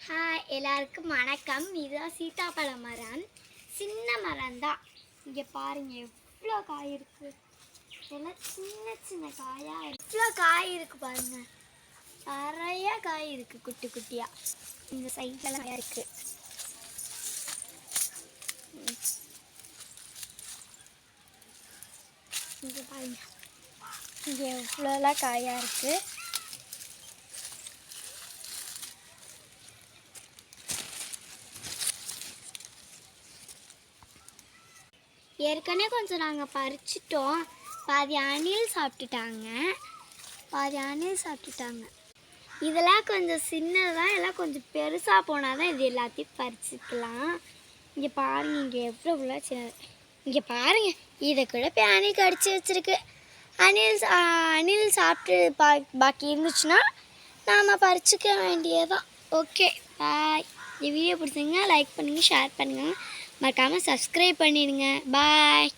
Hi எல்லாருக்கும் வணக்கம். இதுதான் சீத்தாப்பழ மரம். சின்ன மரம் தான். இங்கே பாருங்க எவ்வளோ காய் இருக்கு. எல்லாம் சின்ன சின்ன காயா எவ்வளோ காய் இருக்கு பாருங்க. நிறைய காய் இருக்கு குட்டி குட்டியா. இந்த சைட்ல நிறைய இருக்கு. இங்கே பாருங்க, இங்கே எவ்வளோலாம் காயா இருக்கு. ஏற்கனவே கொஞ்சம் நாங்கள் பறிச்சிட்டோம். பாதி அணில் சாப்பிட்டுட்டாங்க. இதெல்லாம் கொஞ்சம் சின்னதாக, எல்லாம் கொஞ்சம் பெருசாக போனால் தான் இது எல்லாத்தையும் பறிச்சுக்கலாம். இங்கே பாருங்கள், இங்கே எவ்வளோ சின்ன. இங்கே பாருங்கள், இதை கூட போய் அணில் கடிச்சு வச்சுருக்கு. அணில் சாப்பிட்டு பாக்கி இருந்துச்சுன்னா நாம் பறிச்சுக்க வேண்டியதான். ஓகே, பாய். இந்த வீடியோ பிடிச்சிங்கன்னா லைக் பண்ணுங்கள், ஷேர் பண்ணுங்கள், மறக்காமல் சப்ஸ்கிரைப் பண்ணிடுங்க. பாய்.